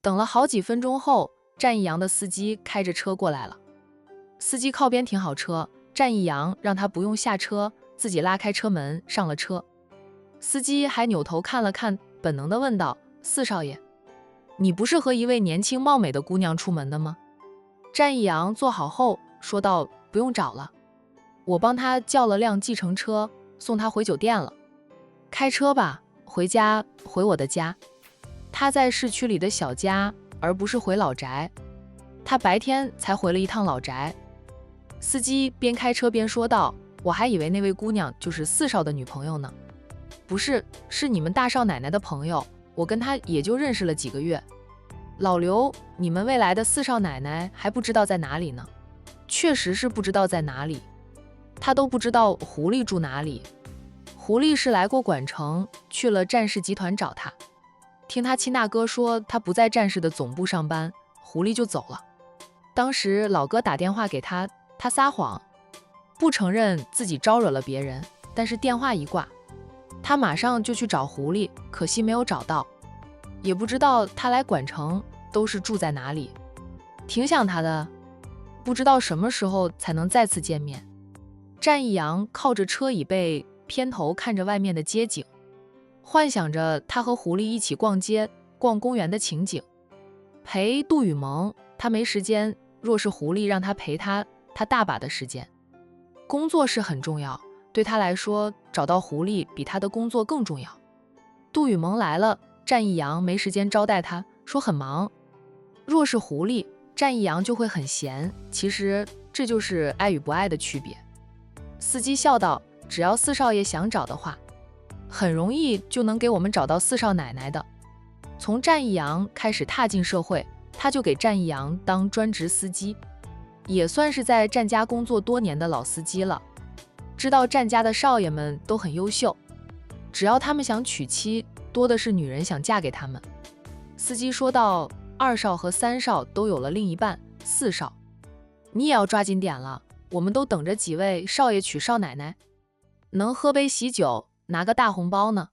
等了好几分钟后，战一阳的司机开着车过来了。司机靠边停好车，战一阳让他不用下车，自己拉开车门上了车。司机还扭头看了看，本能地问道：“四少爷，你不是和一位年轻貌美的姑娘出门的吗？”战一阳坐好后说道：“不用找了，我帮他叫了辆计程车，送他回酒店了。开车吧，回家，回我的家。他在市区里的小家，而不是回老宅。他白天才回了一趟老宅。”司机边开车边说道：“我还以为那位姑娘就是四少的女朋友呢。不是，是你们大少奶奶的朋友，我跟她也就认识了几个月。老刘，你们未来的四少奶奶还不知道在哪里呢。”确实是不知道在哪里，他都不知道狐狸住哪里。狐狸是来过管城，去了战氏集团找他。听他亲大哥说他不在战氏的总部上班，狐狸就走了。当时老哥打电话给他，他撒谎，不承认自己招惹了别人，但是电话一挂，他马上就去找狐狸，可惜没有找到，也不知道他来管城都是住在哪里。挺想他的，不知道什么时候才能再次见面。战一阳靠着车椅背，偏头看着外面的街景，幻想着他和狐狸一起逛街、逛公园的情景。陪杜雨萌，他没时间，若是狐狸让他陪他，他大把的时间。工作是很重要，对他来说，找到狐狸比他的工作更重要。杜雨萌来了，战一阳没时间招待他，说很忙。若是狐狸，战一阳就会很闲，其实这就是爱与不爱的区别。司机笑道：“只要四少爷想找的话，很容易就能给我们找到四少奶奶的。”从战一阳开始踏进社会，他就给战一阳当专职司机，也算是在战家工作多年的老司机了。知道战家的少爷们都很优秀，只要他们想娶妻，多的是女人想嫁给他们。司机说道：“二少和三少都有了另一半，四少，你也要抓紧点了，我们都等着几位少爷娶少奶奶，能喝杯喜酒，拿个大红包呢。”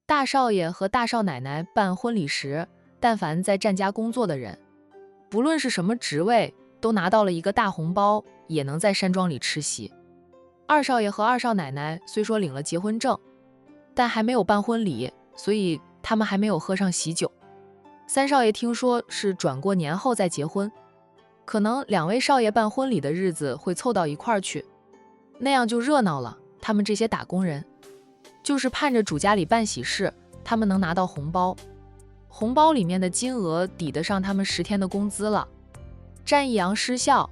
大少爷和大少奶奶办婚礼时，但凡在战家工作的人，不论是什么职位，都拿到了一个大红包，也能在山庄里吃席。二少爷和二少奶奶虽说领了结婚证，但还没有办婚礼，所以他们还没有喝上喜酒。三少爷听说是转过年后再结婚，可能两位少爷办婚礼的日子会凑到一块儿去，那样就热闹了。他们这些打工人就是盼着主家里办喜事，他们能拿到红包，红包里面的金额抵得上他们10天的工资了。战一阳失笑：“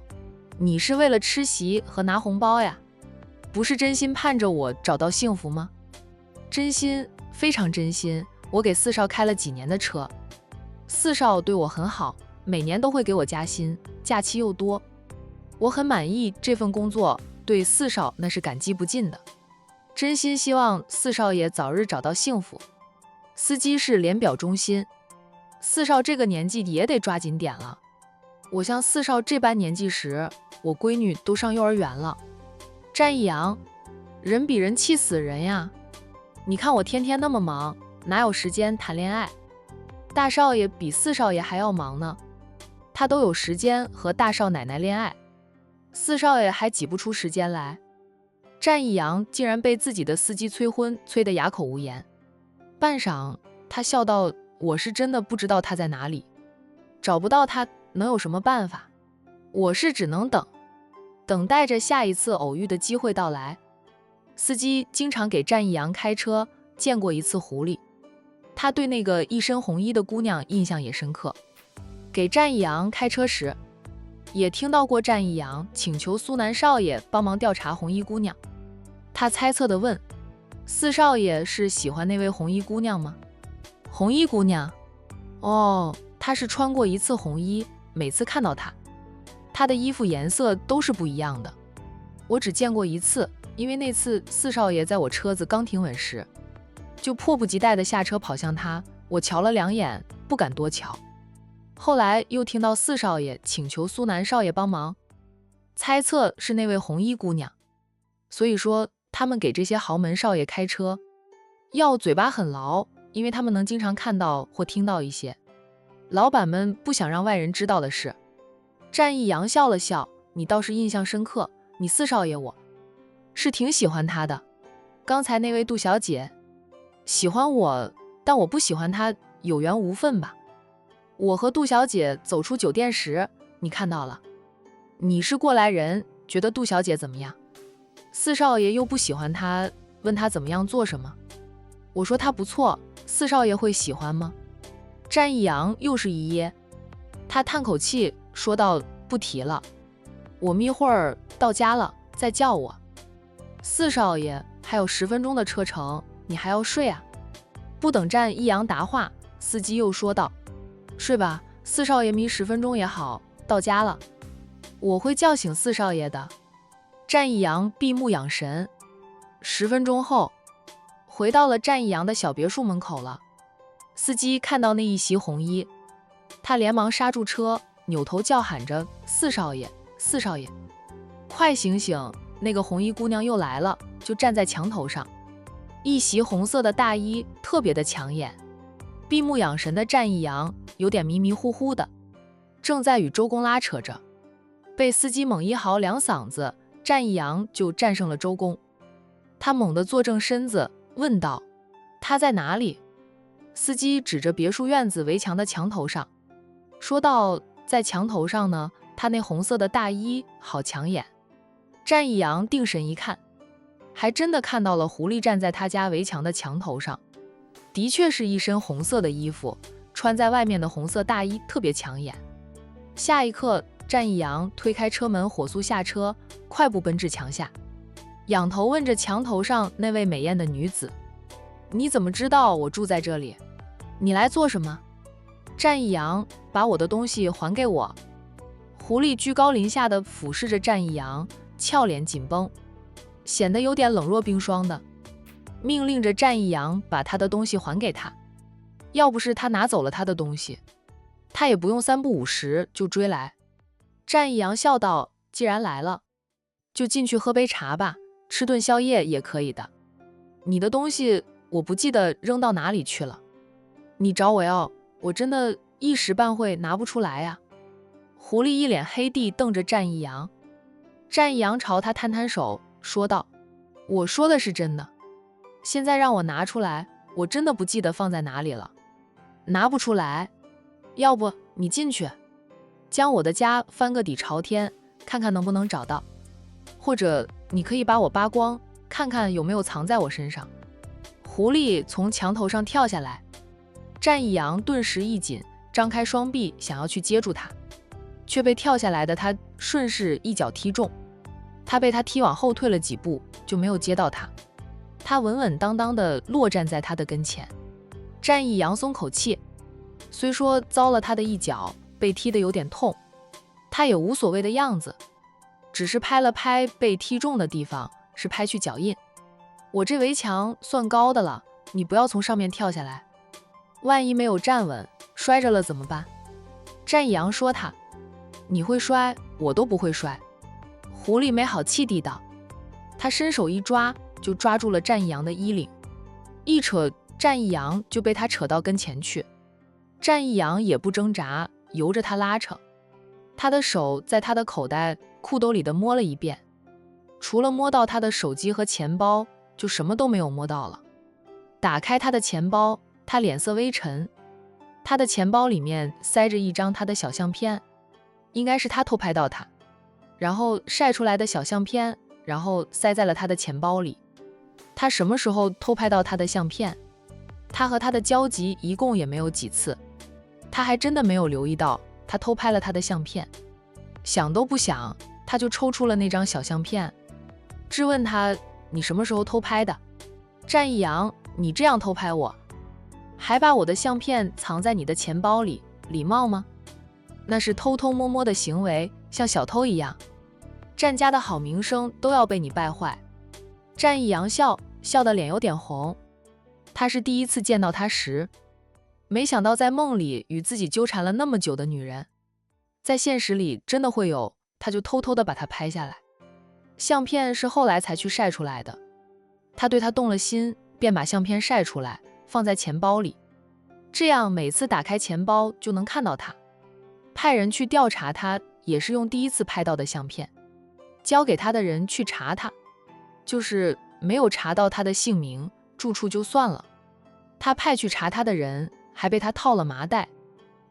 你是为了吃席和拿红包呀？不是真心盼着我找到幸福吗？”真心，非常真心。我给四少开了几年的车，四少对我很好，每年都会给我加薪，假期又多，我很满意这份工作，对四少那是感激不尽的。真心希望四少爷早日找到幸福。司机是脸表忠心，四少这个年纪也得抓紧点了。我像四少这般年纪时，我闺女都上幼儿园了。战一阳，人比人气死人呀！你看我天天那么忙，哪有时间谈恋爱？大少爷比四少爷还要忙呢，他都有时间和大少奶奶恋爱，四少爷还挤不出时间来。战一阳竟然被自己的司机催婚催得哑口无言。半晌，他笑道：“我是真的不知道他在哪里，找不到他能有什么办法？我是只能等，等待着下一次偶遇的机会到来。”司机经常给战一阳开车，见过一次狐狸，他对那个一身红衣的姑娘印象也深刻。给战一阳开车时，也听到过战一阳请求苏南少爷帮忙调查红衣姑娘。他猜测地问：“四少爷是喜欢那位红衣姑娘吗？”红衣姑娘？哦，她是穿过一次红衣，每次看到她，她的衣服颜色都是不一样的。我只见过一次，因为那次四少爷在我车子刚停稳时，就迫不及待地下车跑向她，我瞧了2眼，不敢多瞧。后来又听到四少爷请求苏南少爷帮忙，猜测是那位红衣姑娘。所以说他们给这些豪门少爷开车，要嘴巴很牢，因为他们能经常看到或听到一些老板们不想让外人知道的事。战义阳笑了笑，你倒是印象深刻，你四少爷我是挺喜欢他的。刚才那位杜小姐喜欢我，但我不喜欢她，有缘无分吧。我和杜小姐走出酒店时，你看到了。你是过来人，觉得杜小姐怎么样？四少爷又不喜欢她，问她怎么样做什么？我说她不错，四少爷会喜欢吗？战义阳又是一噎，他叹口气说道：不提了，我们一会儿到家了再叫我。四少爷，还有10分钟的车程，你还要睡啊？不等战义阳答话，司机又说道：睡吧，四少爷迷10分钟也好，到家了，我会叫醒四少爷的。战义阳闭目养神，10分钟后，回到了战义阳的小别墅门口了。司机看到那一袭红衣，他连忙刹住车，扭头叫喊着：四少爷，四少爷，快醒醒！那个红衣姑娘又来了，就站在墙头上，一袭红色的大衣特别的抢眼。闭目养神的战义阳有点迷迷糊糊的，正在与周公拉扯着，被司机猛一嚎2嗓子，战义阳就战胜了周公。他猛地坐正身子，问道：他在哪里？司机指着别墅院子围墙的墙头上，说道：在墙头上呢，他那红色的大衣好抢眼。战义阳定神一看，还真的看到了狐狸站在他家围墙的墙头上，的确是一身红色的衣服，穿在外面的红色大衣特别抢眼。下一刻，战义阳推开车门，火速下车，快步奔至墙下，仰头问着墙头上那位美艳的女子：你怎么知道我住在这里？你来做什么？战义阳，把我的东西还给我。狐狸居高临下地俯视着战义阳，俏脸紧绷，显得有点冷若冰霜的，命令着战义阳把他的东西还给他。要不是他拿走了他的东西，他也不用3不5时就追来。战义阳笑道：既然来了，就进去喝杯茶吧，吃顿宵夜也可以的。你的东西我不记得扔到哪里去了，你找我要，我真的一时半会拿不出来呀。狐狸一脸黑地瞪着战义阳，战义阳朝他摊摊手，说道：我说的是真的，现在让我拿出来，我真的不记得放在哪里了，拿不出来。要不你进去，将我的家翻个底朝天，看看能不能找到，或者你可以把我扒光，看看有没有藏在我身上。狐狸从墙头上跳下来，战义阳顿时一紧，张开双臂想要去接住他，却被跳下来的他顺势一脚踢中，他被他踢往后退了几步，就没有接到他。他稳稳当当地落站在他的跟前。战义阳松口气，虽说遭了他的一脚，被踢得有点痛，他也无所谓的样子，只是拍了拍被踢中的地方，是拍去脚印。我这围墙算高的了，你不要从上面跳下来，万一没有站稳，摔着了怎么办？战义阳说他：你会摔，我都不会摔。狐狸没好气地道，他伸手一抓，就抓住了战义阳的衣领，一扯，战义阳就被他扯到跟前去。战义阳也不挣扎，由着他拉扯，他的手在他的口袋裤兜里的摸了一遍，除了摸到他的手机和钱包，就什么都没有摸到了。打开他的钱包，他脸色微沉，他的钱包里面塞着一张他的小相片，应该是他偷拍到他，然后晒出来的小相片，然后塞在了他的钱包里。他什么时候偷拍到他的相片？他和他的交集一共也没有几次，他还真的没有留意到他偷拍了他的相片。想都不想，他就抽出了那张小相片，质问他：你什么时候偷拍的？战义阳，你这样偷拍我，还把我的相片藏在你的钱包里，礼貌吗？那是偷偷摸摸的行为，像小偷一样，战家的好名声都要被你败坏。战义阳笑得脸有点红，他是第一次见到他时，没想到在梦里与自己纠缠了那么久的女人，在现实里真的会有，他就偷偷的把她拍下来。相片是后来才去晒出来的，他对她动了心，便把相片晒出来，放在钱包里。这样每次打开钱包就能看到他。派人去调查他，也是用第一次拍到的相片。交给他的人去查他，就是没有查到他的姓名、住处就算了，他派去查他的人还被他套了麻袋，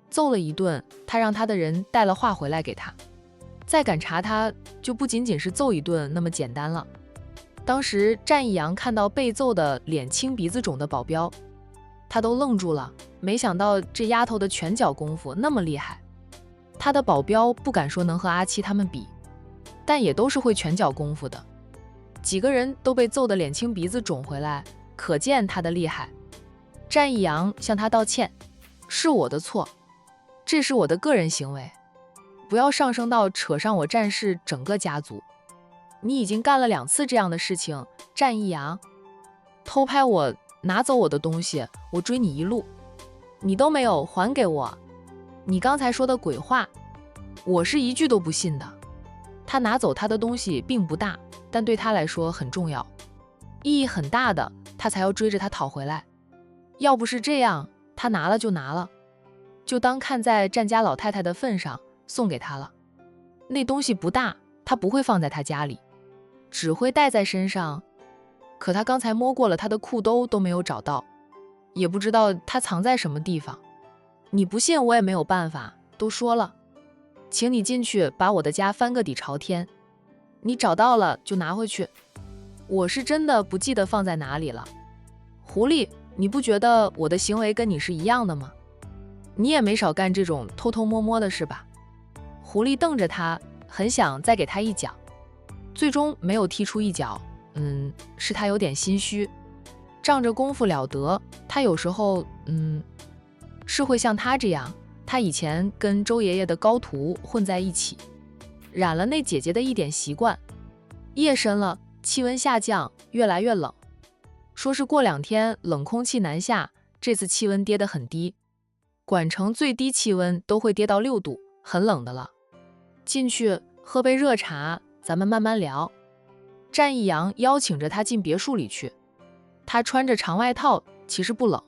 揍了一顿。他让他的人带了话回来给他，再敢查他，就不仅仅是揍一顿那么简单了。当时战义阳看到被揍的脸青鼻子肿的保镖，他都愣住了，没想到这丫头的拳脚功夫那么厉害。他的保镖不敢说能和阿七他们比，但也都是会拳脚功夫的。几个人都被揍得脸青鼻子肿回来，可见他的厉害。战义阳向他道歉，是我的错，这是我的个人行为，不要上升到扯上我战氏整个家族。你已经干了2次这样的事情，战义阳，偷拍我，拿走我的东西，我追你一路，你都没有还给我。你刚才说的鬼话，我是一句都不信的。他拿走他的东西并不大，但对他来说很重要，意义很大的，他才要追着他讨回来。要不是这样，他拿了就拿了，就当看在战家老太太的份上送给他了。那东西不大，他不会放在他家里，只会带在身上。可他刚才摸过了他的裤兜都没有找到，也不知道他藏在什么地方。你不信我也没有办法，都说了，请你进去把我的家翻个底朝天，你找到了就拿回去，我是真的不记得放在哪里了。狐狸，你不觉得我的行为跟你是一样的吗？你也没少干这种偷偷摸摸的事吧？狐狸瞪着他，很想再给他一脚，最终没有踢出一脚。是他有点心虚，仗着功夫了得，他有时候是会像他这样。他以前跟周爷爷的高徒混在一起，染了那姐姐的一点习惯。夜深了，气温下降，越来越冷，说是过2天冷空气南下，这次气温跌得很低，管城最低气温都会跌到6度，很冷的了。进去喝杯热茶，咱们慢慢聊。战义阳邀请着他进别墅里去，他穿着长外套，其实不冷，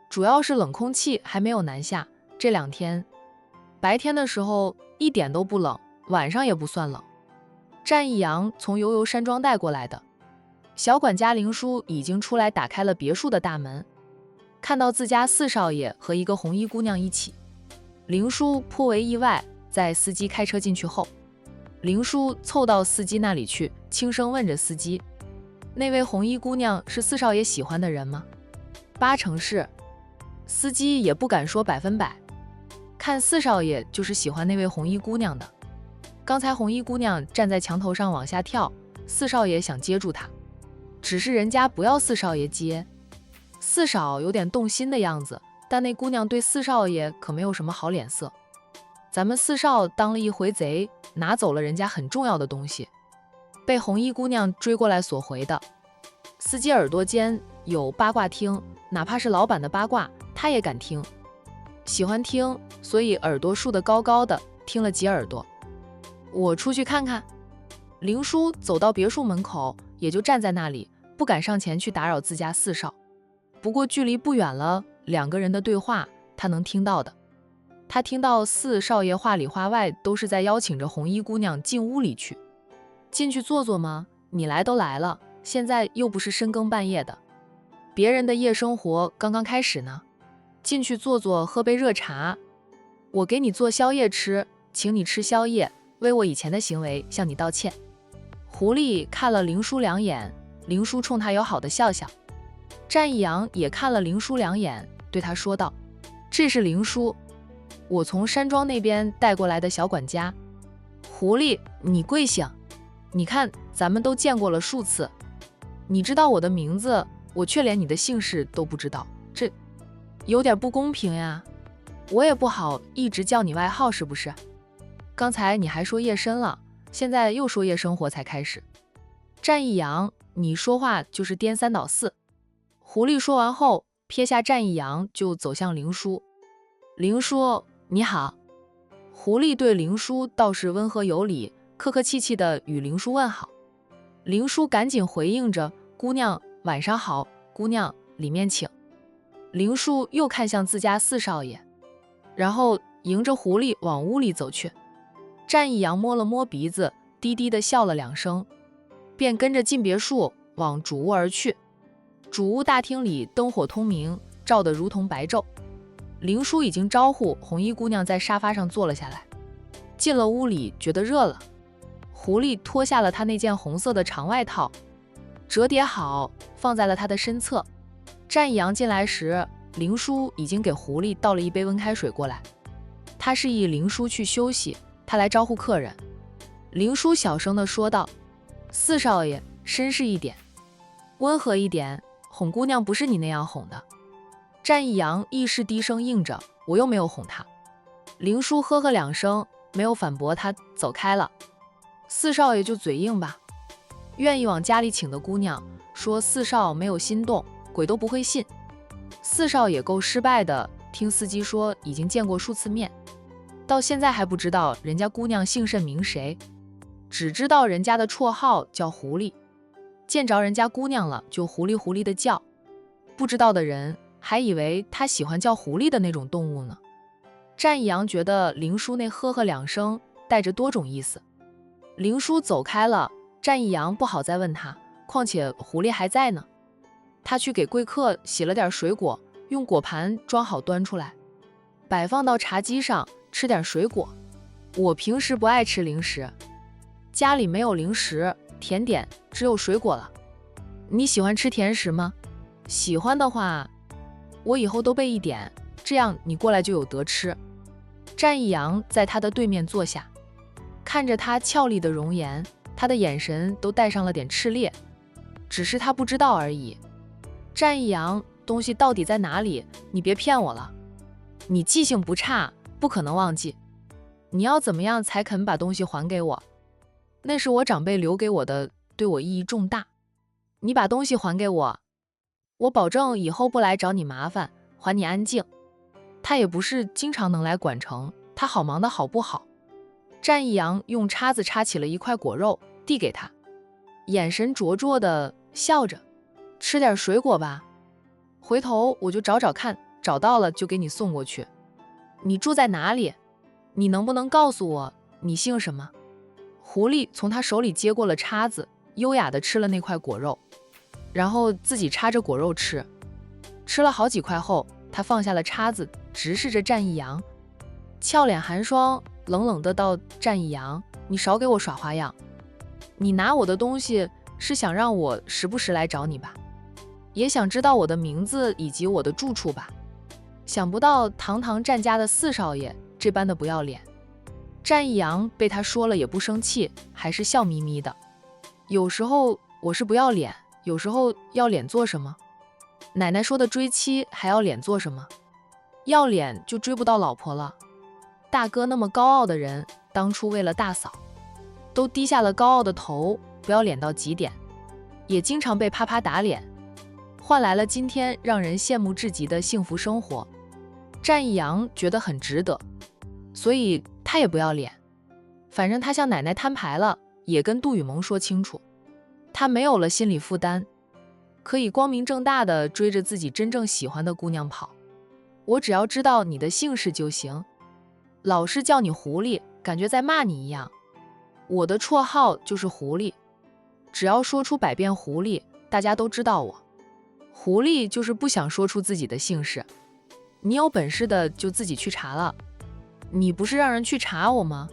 主要是冷空气还没有南下。这2天白天的时候一点都不冷，晚上也不算冷。战义阳从悠悠山庄带过来的。小管家林叔已经出来打开了别墅的大门，看到自家4少爷和一个红衣姑娘一起，林叔颇为意外。在司机开车进去后，林叔凑到司机那里去，轻声问着司机，那位红衣姑娘是4少爷喜欢的人吗？8成是。司机也不敢说100%，看4少爷就是喜欢那位红衣姑娘的。刚才红衣姑娘站在墙头上往下跳，4少爷想接住她，只是人家不要4少爷接。4少有点动心的样子，但那姑娘对4少爷可没有什么好脸色。咱们4少当了一回贼，拿走了人家很重要的东西，被红衣姑娘追过来索回的。司机耳朵间有八卦听，哪怕是老板的八卦他也敢听，喜欢听，所以耳朵竖得高高的，听了几耳朵。我出去看看。林叔走到别墅门口，也就站在那里，不敢上前去打扰自家4少。不过距离不远了，2个人的对话他能听到的。他听到4少爷话里话外都是在邀请着红衣姑娘进屋里去。进去坐坐吗？你来都来了，现在又不是深更半夜的，别人的夜生活刚刚开始呢。进去坐坐，喝杯热茶，我给你做宵夜吃，请你吃宵夜，为我以前的行为向你道歉。狐狸看了林叔2眼，林叔冲他友好的笑笑。战义阳也看了林叔2眼，对他说道，这是林叔，我从山庄那边带过来的小管家。狐狸，你贵姓？你看咱们都见过了数次，你知道我的名字，我却连你的姓氏都不知道，这有点不公平呀。我也不好一直叫你外号是不是？刚才你还说夜深了，现在又说夜生活才开始。战义阳，你说话就是颠3倒4。狐狸说完后，撇下战义阳就走向林叔。林叔你好。狐狸对林叔倒是温和有礼，客客气气的与林叔问好。林叔赶紧回应着，姑娘晚上好，姑娘里面请。灵叔又看向自家四少爷，然后迎着狐狸往屋里走去。战义阳摸了摸鼻子，低低地笑了2声，便跟着进别墅往主屋而去。主屋大厅里灯火通明，照得如同白昼。灵叔已经招呼红衣姑娘在沙发上坐了下来。进了屋里，觉得热了，狐狸脱下了他那件红色的长外套，折叠好放在了他的身侧。战义阳进来时，灵叔已经给狐狸倒了一杯温开水过来。他示意灵叔去休息，他来招呼客人。灵叔小声地说道：“四少爷，绅士一点，温和一点，哄姑娘不是你那样哄的。”战义阳亦是低声应着：“我又没有哄她。”灵叔呵呵2声，没有反驳他，走开了。四少爷就嘴硬吧，愿意往家里请的姑娘，说四少没有心动，鬼都不会信。四少也够失败的，听司机说已经见过数次面，到现在还不知道人家姑娘姓甚名谁，只知道人家的绰号叫狐狸，见着人家姑娘了就狐狸狐狸的叫。不知道的人还以为他喜欢叫狐狸的那种动物呢。战义阳觉得灵叔那呵呵2声带着多种意思。灵叔走开了，战义阳不好再问他，况且狐狸还在呢。他去给贵客洗了点水果，用果盘装好端出来，摆放到茶几上，吃点水果。我平时不爱吃零食，家里没有零食甜点，只有水果了。你喜欢吃甜食吗？喜欢的话，我以后都备一点，这样你过来就有得吃。战义阳在他的对面坐下，看着他俏丽的容颜，他的眼神都带上了点炽烈，只是他不知道而已。战义阳，东西到底在哪里？你别骗我了，你记性不差，不可能忘记。你要怎么样才肯把东西还给我？那是我长辈留给我的，对我意义重大。你把东西还给我，我保证以后不来找你麻烦，还你安静。他也不是经常能来管城，他好忙的好不好？战义阳用叉子叉起了一块果肉，递给他，眼神灼灼的笑着：“吃点水果吧，回头我就找找看，找到了就给你送过去。你住在哪里？你能不能告诉我你姓什么？”狐狸从他手里接过了叉子，优雅地吃了那块果肉，然后自己插着果肉吃。吃了好几块后，他放下了叉子，直视着战义阳，俏脸寒霜，冷冷的道：“战义阳，你少给我耍花样。你拿我的东西是想让我时不时来找你吧？也想知道我的名字以及我的住处吧？想不到堂堂战家的四少爷这般的不要脸。”战义阳被他说了也不生气，还是笑眯眯的。有时候我是不要脸，有时候要脸做什么？奶奶说的追妻还要脸做什么？要脸就追不到老婆了。大哥那么高傲的人，当初为了大嫂，都低下了高傲的头，不要脸到极点，也经常被啪啪打脸，换来了今天让人羡慕至极的幸福生活。战义阳觉得很值得，所以他也不要脸。反正他向奶奶摊牌了，也跟杜雨萌说清楚，他没有了心理负担，可以光明正大的追着自己真正喜欢的姑娘跑。我只要知道你的姓氏就行，老是叫你狐狸，感觉在骂你一样。我的绰号就是狐狸，只要说出百遍狐狸，大家都知道我。狐狸就是不想说出自己的姓氏，你有本事的就自己去查了。你不是让人去查我吗？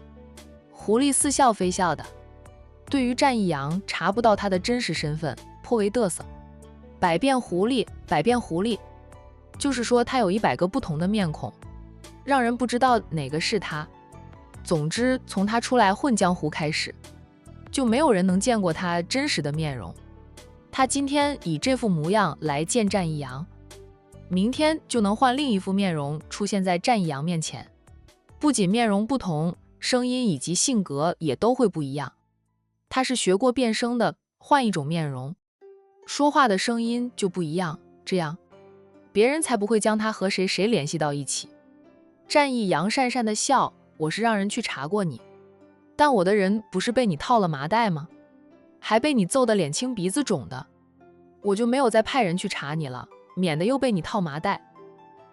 狐狸似笑非笑的，对于战义阳查不到他的真实身份，颇为嘚瑟。百变狐狸，百变狐狸，就是说他有100个不同的面孔，让人不知道哪个是他。总之，从他出来混江湖开始，就没有人能见过他真实的面容。他今天以这副模样来见战义阳，明天就能换另一副面容出现在战义阳面前。不仅面容不同，声音以及性格也都会不一样。他是学过变声的，换一种面容，说话的声音就不一样，这样别人才不会将他和谁联系到一起。战义阳讪讪的笑，我是让人去查过你，但我的人不是被你套了麻袋吗？还被你揍得脸青鼻子肿的，我就没有再派人去查你了。免得又被你套麻袋。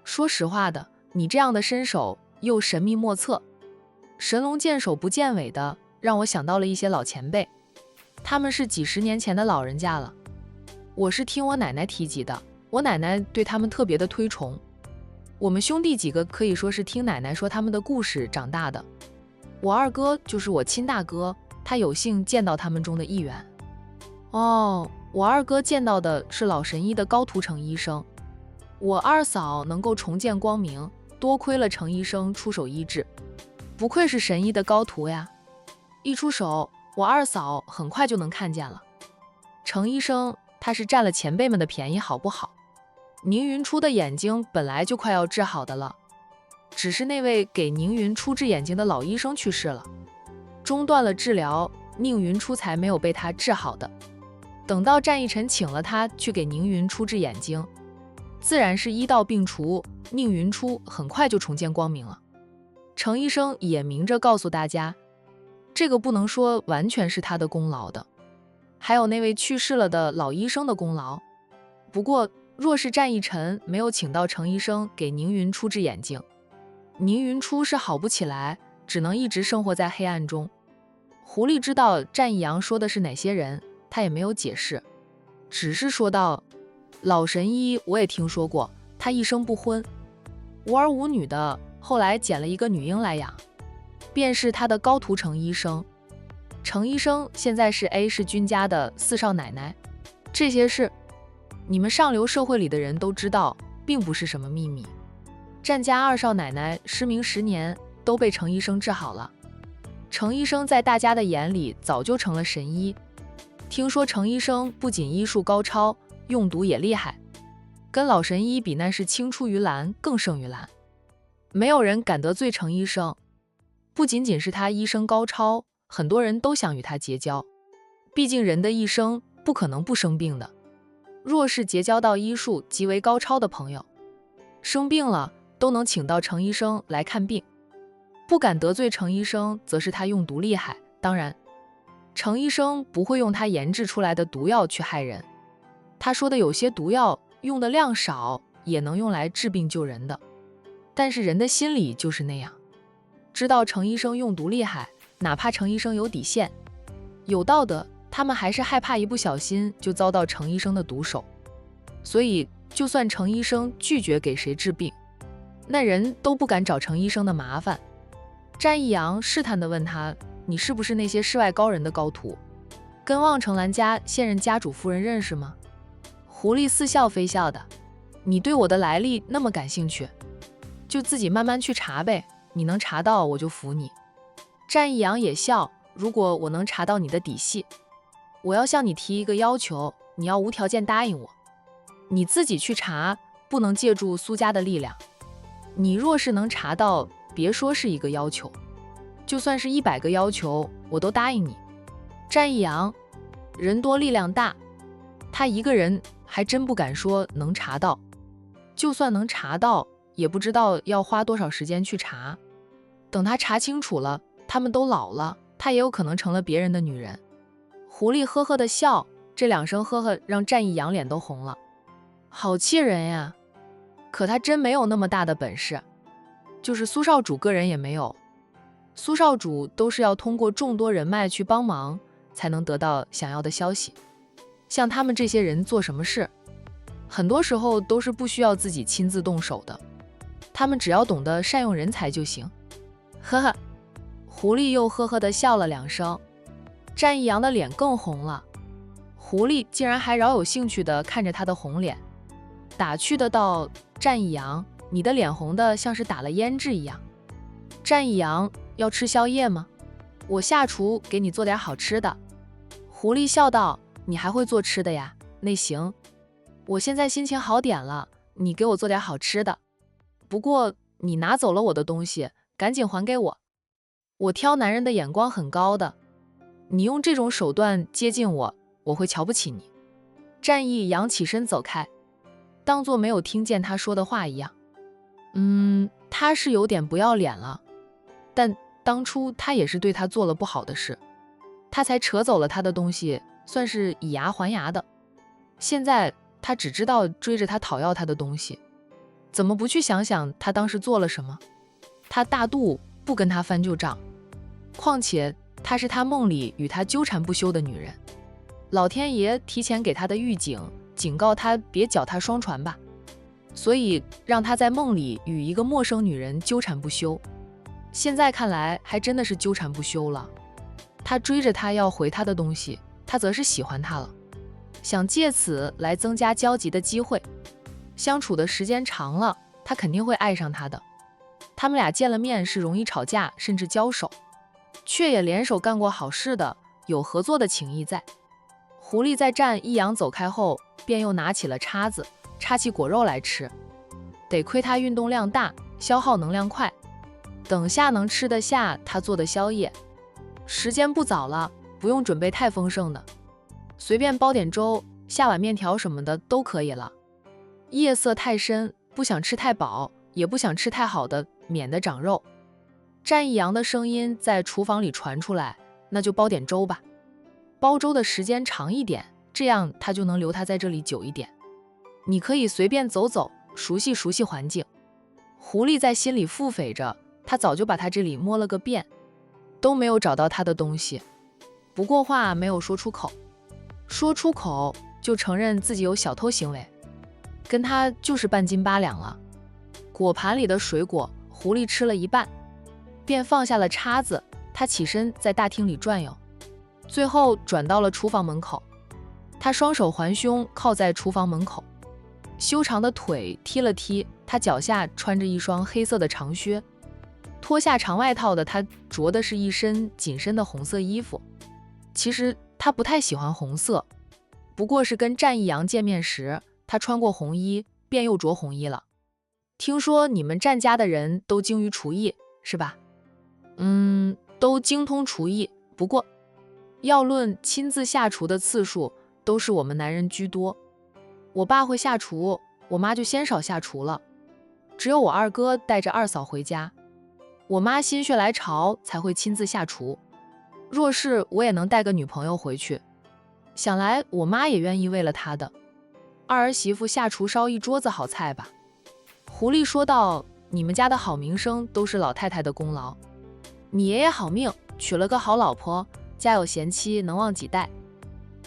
说实话的，你这样的身手又神秘莫测，神龙见首不见尾的，让我想到了一些老前辈，他们是几十年前的老人家了。我是听我奶奶提及的，我奶奶对他们特别的推崇。我们兄弟几个可以说是听奶奶说他们的故事长大的。我二哥就是我亲大哥，他有幸见到他们中的一员。哦，我二哥见到的是老神医的高图成医生。我二嫂能够重见光明，多亏了程医生出手医治，不愧是神医的高徒呀！一出手，我二嫂很快就能看见了。程医生他是占了前辈们的便宜，好不好？宁云初的眼睛本来就快要治好的了，只是那位给宁云初治眼睛的老医生去世了，中断了治疗，宁云初才没有被他治好的。等到战逸晨请了他去给宁云初治眼睛，自然是医到病除，宁云初很快就重见光明了。程医生也明着告诉大家，这个不能说完全是他的功劳的，还有那位去世了的老医生的功劳。不过若是战逸晨没有请到程医生给宁云初治眼睛，宁云初是好不起来，只能一直生活在黑暗中。狐狸知道战逸阳说的是哪些人，他也没有解释，只是说道，老神医我也听说过，他一生不婚，无儿无女的，后来捡了一个女婴来养，便是他的高图成医生。程医生现在是 A 氏君家的四少奶奶，这些事你们上流社会里的人都知道，并不是什么秘密。战家二少奶奶失明10年，都被程医生治好了。程医生在大家的眼里早就成了神医。听说程医生不仅医术高超，用毒也厉害，跟老神医比那是青出于蓝更胜于蓝，没有人敢得罪程医生。不仅仅是他医生高超，很多人都想与他结交，毕竟人的一生不可能不生病的。若是结交到医术极为高超的朋友，生病了都能请到程医生来看病。不敢得罪程医生，则是他用毒厉害，当然程医生不会用他研制出来的毒药去害人。他说的有些毒药用的量少，也能用来治病救人的，但是人的心理就是那样，知道程医生用毒厉害，哪怕程医生有底线有道德，他们还是害怕一不小心就遭到程医生的毒手。所以就算程医生拒绝给谁治病，那人都不敢找程医生的麻烦。战逸阳试探地问他，你是不是那些世外高人的高徒，跟望城兰家现任家主夫人认识吗？狐狸似笑非笑的，你对我的来历那么感兴趣，就自己慢慢去查呗，你能查到我就服你。战逸阳也笑，如果我能查到你的底细，我要向你提一个要求，你要无条件答应我，你自己去查，不能借助苏家的力量。你若是能查到，别说是一个要求，就算是100个要求，我都答应你。战逸阳人多力量大，他一个人还真不敢说能查到，就算能查到，也不知道要花多少时间去查。等他查清楚了，他们都老了，他也有可能成了别人的女人。狐狸呵呵的笑，这2声呵呵让战逸阳脸都红了，好气人呀！可他真没有那么大的本事，就是苏少主个人也没有。苏少主都是要通过众多人脉去帮忙，才能得到想要的消息。像他们这些人做什么事，很多时候都是不需要自己亲自动手的，他们只要懂得善用人才就行。呵呵，狐狸又呵呵地笑了2声，战逸阳的脸更红了。狐狸竟然还饶有兴趣地看着他的红脸，打趣的道，战逸阳，你的脸红的像是打了胭脂一样。战逸阳，要吃宵夜吗？我下厨给你做点好吃的。狐狸笑道，你还会做吃的呀？那行，我现在心情好点了，你给我做点好吃的。不过你拿走了我的东西，赶紧还给我。我挑男人的眼光很高的，你用这种手段接近我，我会瞧不起你。战逸阳起身走开，当作没有听见他说的话一样。他是有点不要脸了，但当初他也是对他做了不好的事，他才扯走了他的东西，算是以牙还牙的。现在他只知道追着他讨要他的东西，怎么不去想想他当时做了什么？他大度不跟他翻旧账，况且她是他梦里与他纠缠不休的女人，老天爷提前给他的预警，警告他别脚踏双船吧，所以让他在梦里与一个陌生女人纠缠不休。现在看来还真的是纠缠不休了。他追着他要回他的东西，他则是喜欢他了，想借此来增加交集的机会。相处的时间长了，他肯定会爱上他的。他们俩见了面是容易吵架，甚至交手，却也联手干过好事的，有合作的情谊在。狐狸在战一阳走开后，便又拿起了叉子，叉起果肉来吃。得亏他运动量大，消耗能量快，等下能吃得下他做的宵夜。时间不早了，不用准备太丰盛的，随便煲点粥，下碗面条什么的都可以了。夜色太深，不想吃太饱，也不想吃太好的，免得长肉。战一阳的声音在厨房里传出来，那就煲点粥吧，煲粥的时间长一点，这样他就能留他在这里久一点。你可以随便走走，熟悉熟悉环境。狐狸在心里腹诽着，他早就把他这里摸了个遍，都没有找到他的东西，不过话没有说出口，说出口就承认自己有小偷行为，跟他就是半斤八两了。果盘里的水果，狐狸吃了一半，便放下了叉子。他起身在大厅里转悠，最后转到了厨房门口。他双手环胸，靠在厨房门口，修长的腿踢了踢，他脚下穿着一双黑色的长靴，脱下长外套的他着的是一身紧身的红色衣服。其实他不太喜欢红色，不过是跟战一阳见面时，他穿过红衣，便又着红衣了。听说你们战家的人都精于厨艺，是吧？都精通厨艺，不过要论亲自下厨的次数，都是我们男人居多。我爸会下厨，我妈就鲜少下厨了，只有我二哥带着二嫂回家，我妈心血来潮才会亲自下厨。若是我也能带个女朋友回去，想来我妈也愿意为了她的二儿媳妇下厨烧一桌子好菜吧。狐狸说道，你们家的好名声都是老太太的功劳，你爷爷好命，娶了个好老婆，家有贤妻能旺几代。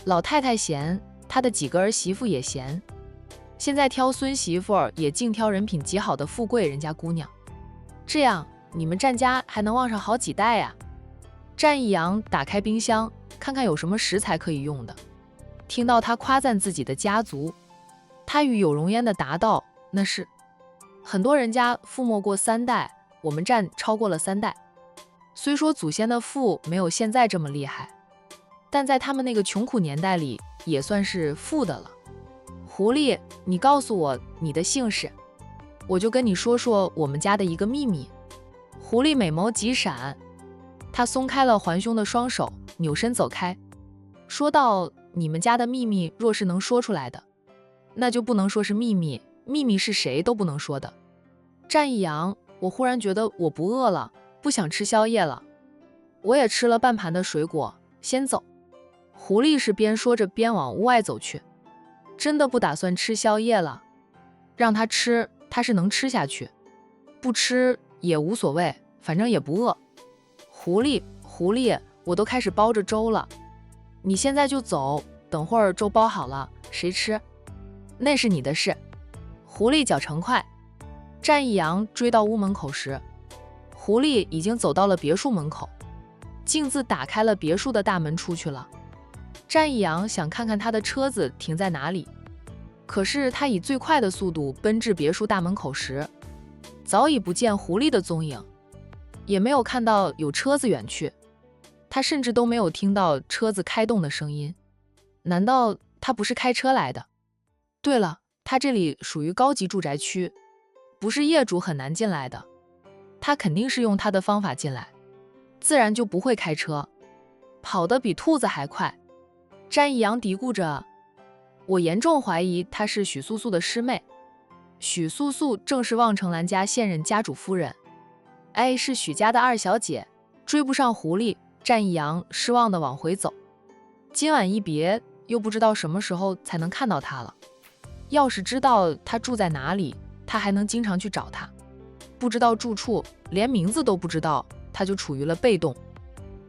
老太太贤，她的几个儿媳妇也贤，现在挑孙媳妇也净挑人品极好的富贵人家姑娘，这样你们战家还能旺上好几代呀。战一阳打开冰箱，看看有什么食材可以用的，听到他夸赞自己的家族，他与有容焉的答道，那是很多人家富没过3代，我们战超过了3代。虽说祖先的富没有现在这么厉害，但在他们那个穷苦年代里也算是富的了。狐狸，你告诉我你的姓氏，我就跟你说说我们家的一个秘密。狐狸美眸急闪，他松开了环胸的双手，扭身走开，说道，你们家的秘密若是能说出来的，那就不能说是秘密，秘密是谁都不能说的。战一阳，我忽然觉得我不饿了，不想吃宵夜了，我也吃了半盘的水果，先走。狐狸是边说着边往屋外走去，真的不打算吃宵夜了，让他吃，他是能吃下去，不吃也无所谓，反正也不饿。狐狸，我都开始煲着粥了，你现在就走，等会儿粥煲好了，谁吃？那是你的事。狐狸脚程快，战一阳追到屋门口时，狐狸已经走到了别墅门口，径自打开了别墅的大门出去了。战一阳想看看他的车子停在哪里，可是他以最快的速度奔至别墅大门口时，早已不见狐狸的踪影，也没有看到有车子远去，他甚至都没有听到车子开动的声音。难道他不是开车来的？对了，他这里属于高级住宅区，不是业主很难进来的，他肯定是用他的方法进来，自然就不会开车，跑得比兔子还快。战一阳嘀咕着，我严重怀疑她是许素素的师妹，许素素正是望城兰家现任家主夫人，是许家的二小姐。追不上狐狸，战一阳失望地往回走，今晚一别，又不知道什么时候才能看到她了。要是知道他住在哪里，他还能经常去找他。不知道住处，连名字都不知道，他就处于了被动，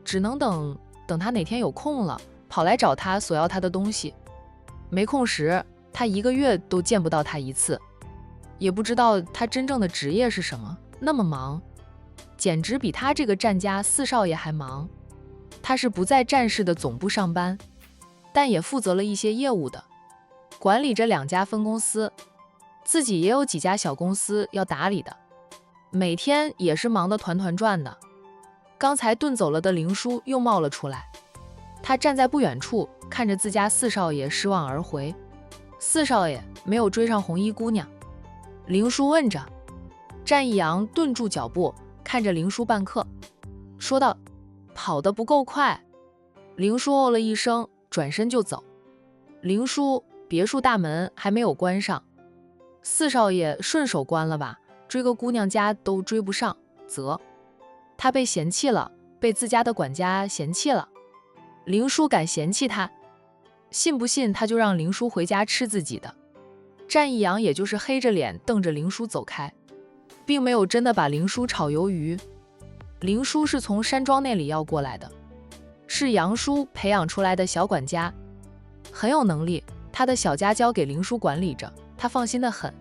只能等他哪天有空了，跑来找他索要他的东西。没空时，他1个月都见不到他一次，也不知道他真正的职业是什么，那么忙，简直比他这个战家四少爷还忙。他是不在战事的总部上班，但也负责了一些业务的，管理着2家分公司，自己也有几家小公司要打理的，每天也是忙得团团转的。刚才遁走了的灵叔又冒了出来，他站在不远处，看着自家四少爷失望而回。四少爷没有追上红衣姑娘，灵叔问着。战一阳顿住脚步，看着灵叔半刻，说道：跑得不够快。灵叔哦了一声，转身就走。灵叔，别墅大门还没有关上，四少爷顺手关了吧，追个姑娘家都追不上，啧，他被嫌弃了，被自家的管家嫌弃了。灵叔敢嫌弃他？信不信他就让灵叔回家吃自己的？战一阳也就是黑着脸瞪着灵叔走开，并没有真的把灵叔炒鱿鱼。灵叔是从山庄那里要过来的，是杨叔培养出来的小管家，很有能力，他的小家交给灵叔管理着，他放心的很，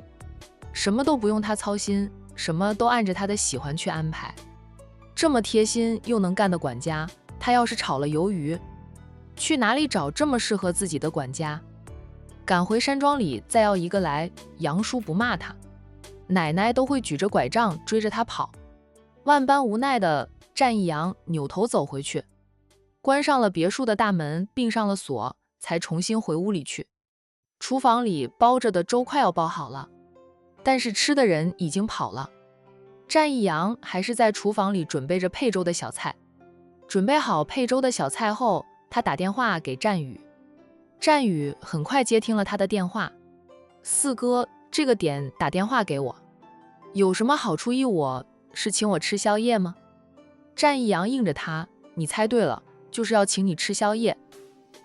什么都不用他操心，什么都按着他的喜欢去安排。这么贴心又能干的管家，他要是炒了鱿鱼，去哪里找这么适合自己的管家？赶回山庄里再要一个来，杨叔不骂他，奶奶都会举着拐杖追着他跑。万般无奈的战一阳扭头走回去，关上了别墅的大门，并上了锁，才重新回屋里去。厨房里煲着的粥快要煲好了，但是吃的人已经跑了。战一阳还是在厨房里准备着配粥的小菜。准备好配粥的小菜后，他打电话给战宇。战宇很快接听了他的电话：四哥，这个点打电话给我，有什么好处依我？是请我吃宵夜吗？战一阳应着他：你猜对了，就是要请你吃宵夜，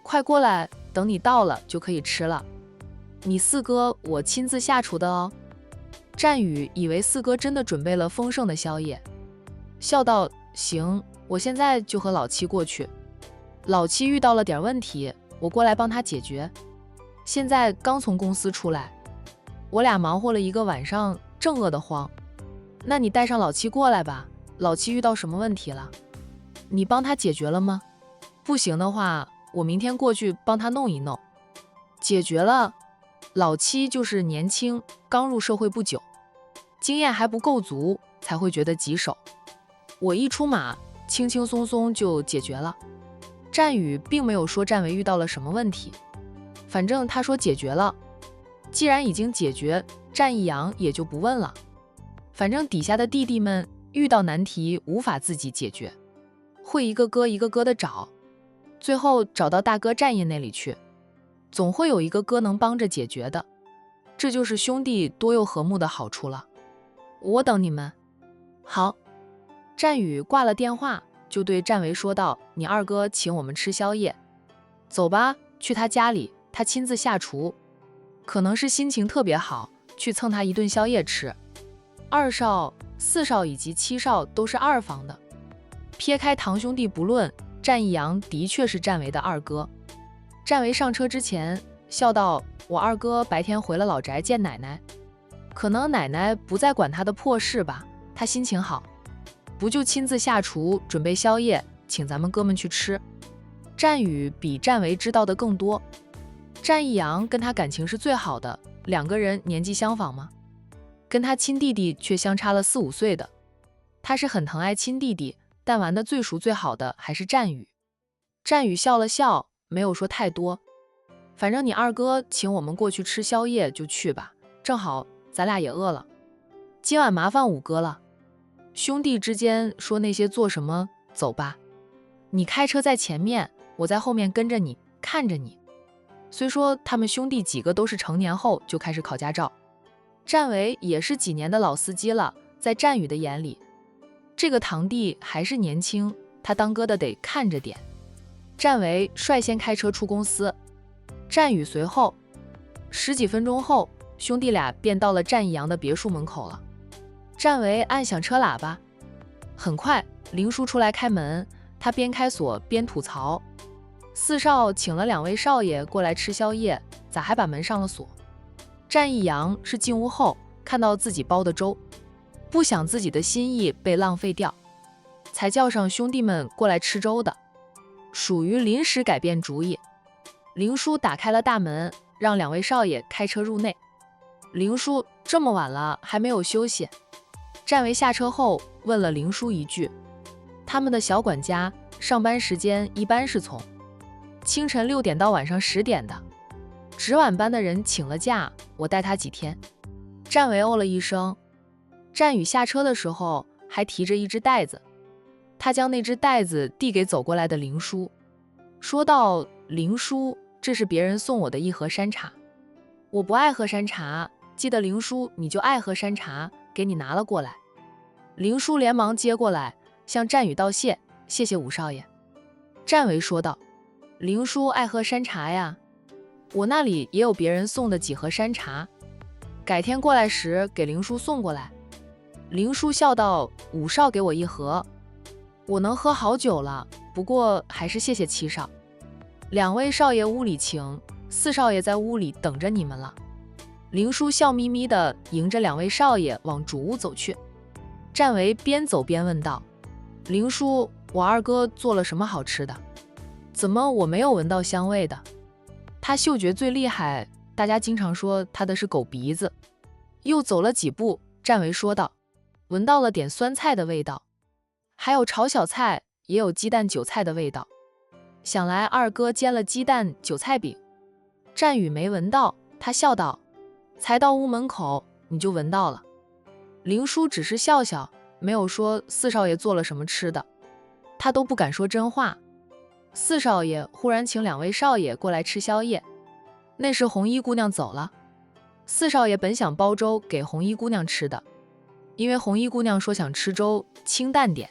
快过来，等你到了就可以吃了。你四哥我亲自下厨的哦。战宇以为四哥真的准备了丰盛的宵夜，笑道：行，我现在就和老七过去。老七遇到了点问题，我过来帮他解决。现在刚从公司出来，我俩忙活了一个晚上，正饿得慌。那你带上老七过来吧，老七遇到什么问题了？你帮他解决了吗？不行的话，我明天过去帮他弄一弄。解决了。老七就是年轻，刚入社会不久，经验还不够足，才会觉得棘手。我一出马，轻轻松松就解决了。战宇并没有说战维遇到了什么问题，反正他说解决了。既然已经解决，战一阳也就不问了。反正底下的弟弟们遇到难题无法自己解决，会一个个一个个的找，最后找到大哥战爷那里去，总会有一个哥能帮着解决的。这就是兄弟多又和睦的好处了。我等你们。好。战宇挂了电话，就对战维说道：你二哥请我们吃宵夜，走吧，去他家里，他亲自下厨，可能是心情特别好，去蹭他一顿宵夜吃。2少、4少以及7少都是二房的，撇开堂兄弟不论，战一阳的确是战维的二哥。战维上车之前笑道：我二哥白天回了老宅见奶奶，可能奶奶不再管他的破事吧，他心情好，不就亲自下厨准备宵夜，请咱们哥们去吃。战宇比战维知道的更多，战一阳跟他感情是最好的，2个人年纪相仿吗？跟他亲弟弟却相差了4、5岁的，他是很疼爱亲弟弟，但玩的最熟最好的还是战宇。战宇笑了笑，没有说太多，反正你二哥请我们过去吃宵夜就去吧，正好咱俩也饿了，今晚麻烦5哥了。兄弟之间说那些做什么，走吧，你开车在前面，我在后面跟着你，看着你。虽说他们兄弟几个都是成年后就开始考驾照，战维也是几年的老司机了，在战宇的眼里，这个堂弟还是年轻，他当哥的得看着点。战维率先开车出公司，战宇随后。十几分钟后，兄弟俩便到了战一阳的别墅门口了。战维按响车喇叭，很快林叔出来开门，他边开锁边吐槽：四少请了2位少爷过来吃宵夜，咋还把门上了锁？战一阳是进屋后看到自己煲的粥，不想自己的心意被浪费掉，才叫上兄弟们过来吃粥的，属于临时改变主意。林叔打开了大门，让2位少爷开车入内。林叔这么晚了还没有休息。战维下车后问了林叔一句，他们的小管家上班时间一般是从清晨6点到晚上10点的，值晚班的人请了假，我带他几天。战维哦了一声。战宇下车的时候还提着一只袋子，他将那只袋子递给走过来的林叔，说道：林叔，这是别人送我的一盒山茶，我不爱喝山茶，记得林叔你就爱喝山茶，给你拿了过来。林叔连忙接过来，向战宇道谢：谢谢武少爷。战维说道：林叔爱喝山茶呀，我那里也有别人送的几盒山茶，改天过来时给林叔送过来。林叔笑道：武少给我一盒，我能喝好久了，不过还是谢谢七少。2位少爷屋里请，4少爷在屋里等着你们了。林叔笑眯眯地迎着2位少爷往主屋走去。战维边走边问道：林叔，我二哥做了什么好吃的？怎么我没有闻到香味的？他嗅觉最厉害，大家经常说他的是狗鼻子。又走了几步，战维说道：闻到了点酸菜的味道，还有炒小菜，也有鸡蛋韭菜的味道，想来二哥煎了鸡蛋韭菜饼。战宇没闻到，他笑道：才到屋门口你就闻到了。林叔只是笑笑，没有说4少爷做了什么吃的，他都不敢说真话。4少爷忽然请2位少爷过来吃宵夜，那时红衣姑娘走了。4少爷本想煲粥给红衣姑娘吃的，因为红衣姑娘说想吃粥清淡点，